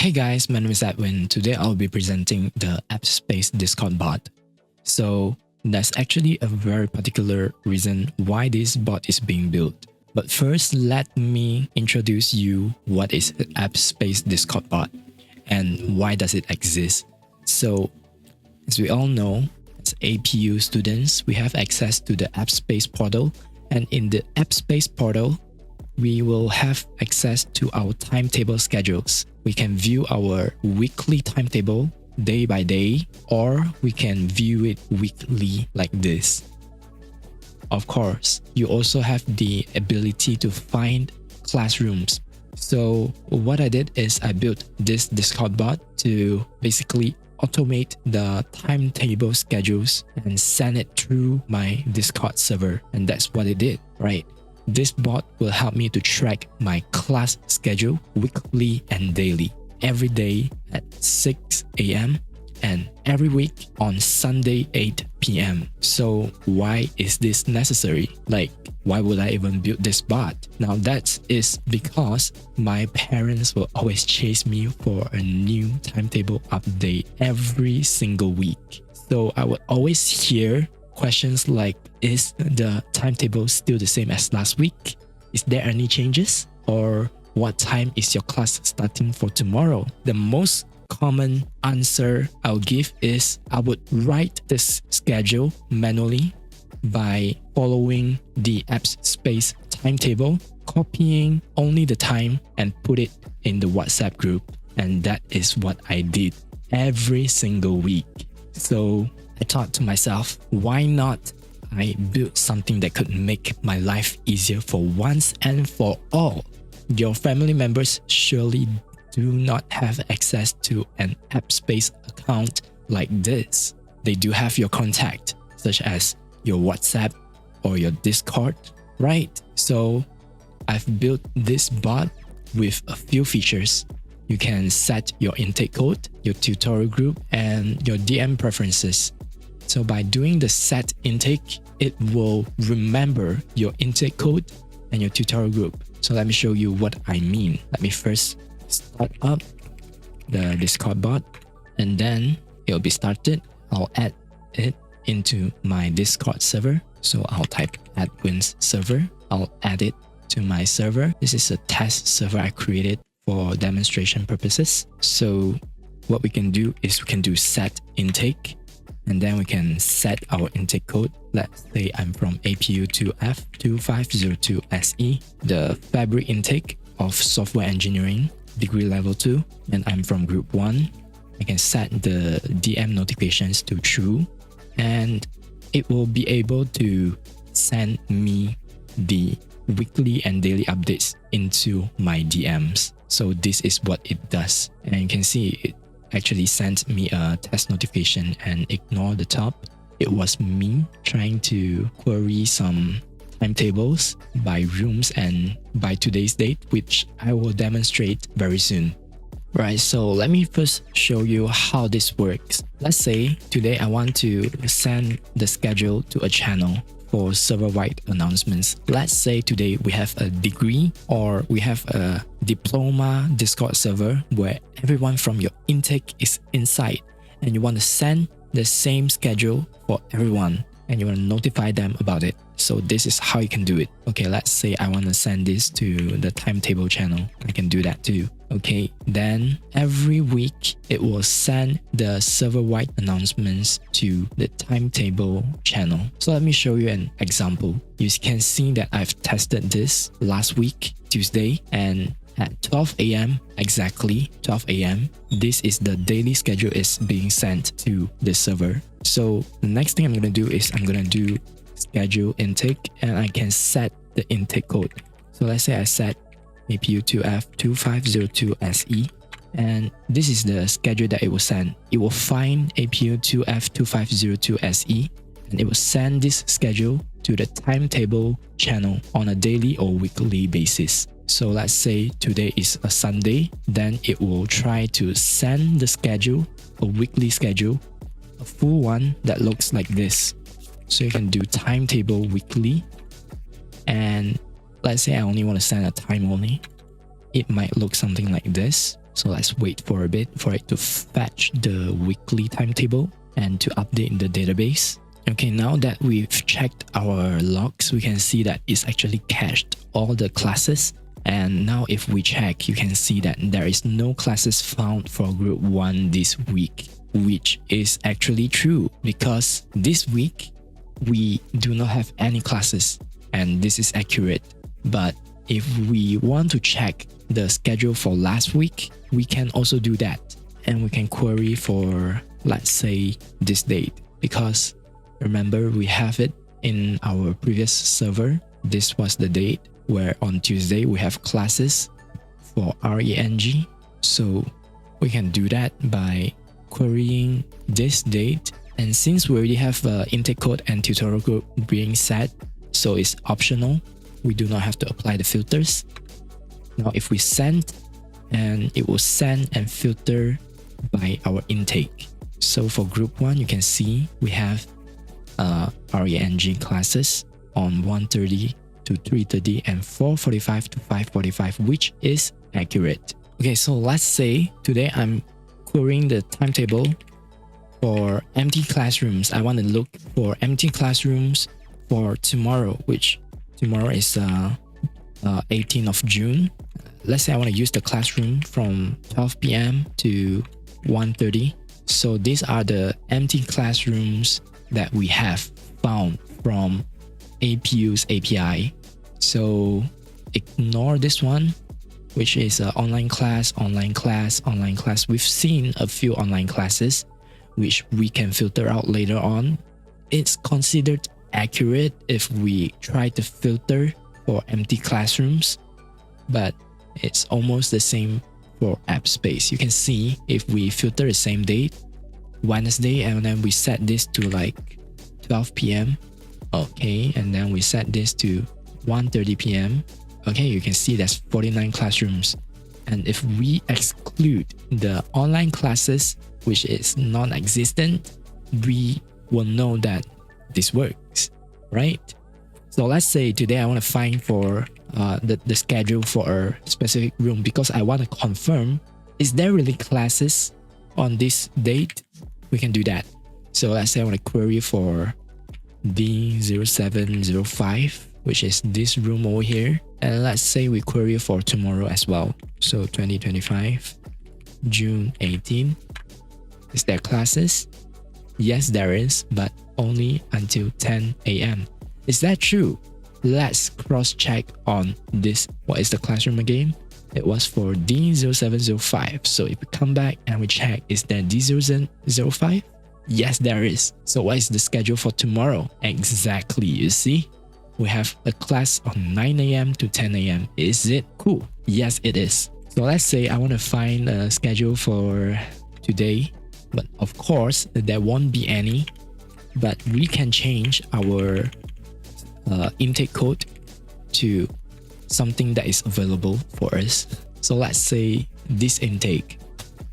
Hey guys, my name is Edwin. Today I'll be presenting the APSpace Discord bot. So that's actually a very particular reason why this bot is being built. But first, let me introduce you what is the APSpace Discord bot and why does it exist. So as we all know, as APU students, we have access to the APSpace portal, and in the APSpace portal, we will have access to our timetable schedules. We can view our weekly timetable day by day, or we can view it weekly like this. Of course, you also have the ability to find classrooms. So what I did is I built this Discord bot to basically automate the timetable schedules and send it through my Discord server. And that's what it did, right? This bot will help me to track my class schedule weekly and daily, every day at 6 a.m. and every week on Sunday 8 p.m. So why is this necessary? Like, why would I even build this bot? Now that is because my parents will always chase me for a new timetable update every single week. So I would always hear questions like, is the timetable still the same as last week? Is there any changes? Or what time is your class starting for tomorrow? The most common answer I'll give is I would write this schedule manually by following the APSpace timetable, copying only the time and put it in the WhatsApp group. And that is what I did every single week. So I thought to myself, why not I build something that could make my life easier for once and for all? Your family members surely do not have access to an APSpace account like this. They do have your contact, such as your WhatsApp or your Discord, right? So I've built this bot with a few features. You can set your intake code, your tutorial group, and your DM preferences. So by doing the set intake, it will remember your intake code and your tutorial group. So let me show you what I mean. Let me first start up the Discord bot, and then it'll be started. I'll add it into my Discord server. So I'll type adwin's server. I'll add it to my server. This is a test server I created for demonstration purposes. So what we can do is we can do set intake, and then we can set our intake code. Let's say I'm from APU2F2502SE, the February intake of software engineering, degree level 2, and I'm from group 1. I can set the DM notifications to true, and it will be able to send me the weekly and daily updates into my DMs. So this is what it does. And you can see it actually sent me a test notification, and ignore the top. It was me trying to query some timetables by rooms and by today's date, which I will demonstrate very soon. Right, so let me first show you how this works. Let's say today I want to send the schedule to a channel for server-wide announcements. Let's say today we have a degree or we have a diploma Discord server where everyone from your intake is inside, and you want to send the same schedule for everyone and you want to notify them about it. So this is how you can do it. Okay, let's say I want to send this to the timetable channel. I can do that too. Okay, then every week it will send the server-wide announcements to the timetable channel. So let me show you an example. You can see that I've tested this last week, Tuesday, and at 12 a.m. exactly 12 a.m. this is the daily schedule is being sent to the server. So the next thing I'm going to do is I'm going to do schedule intake, and I can set the intake code. So let's say I set APU2F2502SE, and this is the schedule that it will send. It will find APU2F2502SE, and it will send this schedule to the timetable channel on a daily or weekly basis. So let's say today is a Sunday, then it will try to send the schedule, a weekly schedule, a full one that looks like this. So you can do timetable weekly, and let's say I only want to send a time only. It might look something like this. So let's wait for a bit for it to fetch the weekly timetable and to update the database. Okay, now that we've checked our logs, we can see that it's actually cached all the classes. And now if we check, you can see that there is no classes found for group 1 this week, which is actually true because this week we do not have any classes, and this is accurate. But if we want to check the schedule for last week, we can also do that, and we can query for, let's say, this date, because remember we have it in our previous server. This was the date where on Tuesday we have classes for RENG. So we can do that by querying this date. And since we already have intake code and tutorial group being set, so it's optional, we do not have to apply the filters. Now if we send, and it will send and filter by our intake. So for group 1, you can see we have RENG classes on 1:30 to 3:30 and 4:45 to 5:45, which is accurate. Okay, so let's say today I'm querying the timetable for empty classrooms. I want to look for empty classrooms for tomorrow, which tomorrow is 18th of June. Let's say I want to use the classroom from 12 p.m. to 1:30. So these are the empty classrooms that we have found from APU's API. So ignore this one, which is online class, online class, online class. We've seen a few online classes, which we can filter out later on. It's considered accurate if we try to filter for empty classrooms, but it's almost the same for APSpace. You can see if we filter the same date, Wednesday, and then we set this to like 12 p.m. Okay, and then we set this to 1:30 p.m. Okay, you can see that's 49 classrooms. And if we exclude the online classes, which is non-existent, we will know that this works, right? So let's say today I want to find for the schedule for a specific room because I want to confirm, is there really classes on this date? We can do that. So let's say I want to query for D0705, which is this room over here. And let's say we query for tomorrow as well. So 2025, June 18. Is there classes? Yes, there is, but only until 10 a.m. Is that true? Let's cross-check on this. What is the classroom again? It was for D0705. So if we come back and we check, is there D0705? Yes, there is. So what is the schedule for tomorrow? Exactly, you see? We have a class on 9 a.m. to 10 a.m. Is it cool? Yes, it is. So let's say I want to find a schedule for today, but of course there won't be any, but we can change our intake code to something that is available for us. So let's say this intake.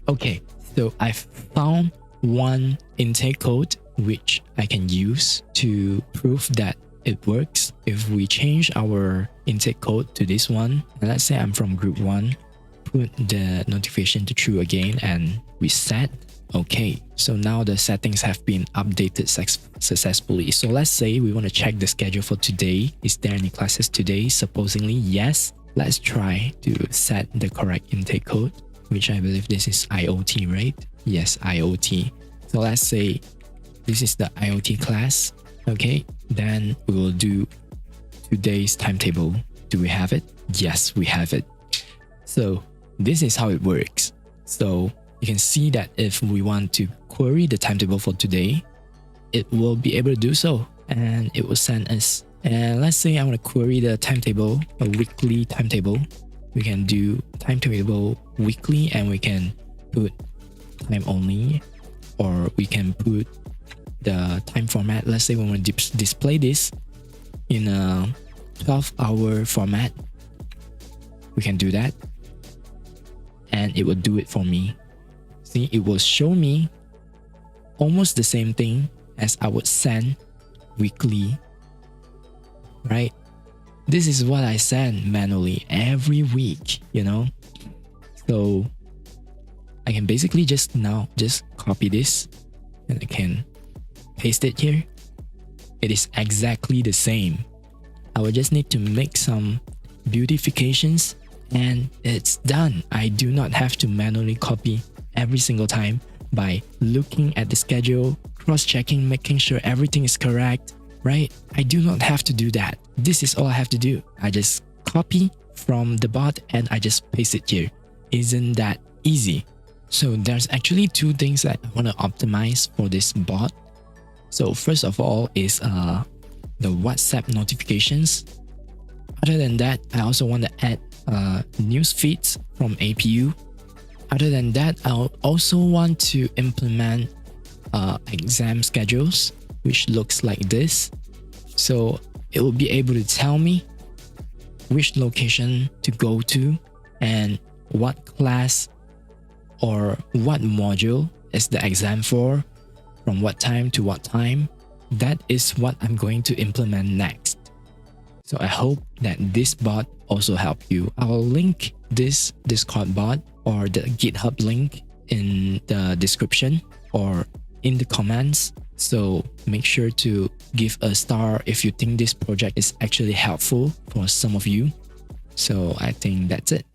Okay, so I've found one intake code which I can use to prove that it works. If we change our intake code to this one, and let's say I'm from group 1, put the notification to true again and reset. Okay, so now the settings have been updated successfully. So let's say we want to check the schedule for today. Is there any classes today? Supposedly yes. Let's try to set the correct intake code, which I believe this is IoT, right? Yes, IoT. So let's say this is the IoT class. Okay, then we will do today's timetable. Do we have it? Yes, we have it. So this is how it works. So you can see that if we want to query the timetable for today, it will be able to do so, and it will send us. And let's say I want to query the timetable, a weekly timetable. We can do timetable weekly, and we can put time only, or we can put the time format. Let's say we want to display this in a 12-hour format. We can do that, and it will do it for me. See, it will show me almost the same thing as I would send weekly, right? This is what I send manually every week, you know? So I can basically just copy this and I can paste it here. It is exactly the same. I will just need to make some beautifications and it's done. I do not have to manually copy every single time by looking at the schedule, cross-checking, making sure everything is correct, right? I do not have to do that. This is all I have to do. I just copy from the bot and I just paste it here. Isn't that easy? So there's actually two things that I want to optimize for this bot. So first of all is the WhatsApp notifications. Other than that, I also want to add news feeds from APU. Other than that, I also want to implement exam schedules, which looks like this. So it will be able to tell me which location to go to and what class or what module is the exam for, from what time to what time. That is what I'm going to implement next. So I hope that this bot also helped you. I will link this Discord bot or the GitHub link in the description or in the comments. So make sure to give a star if you think this project is actually helpful for some of you. So I think that's it.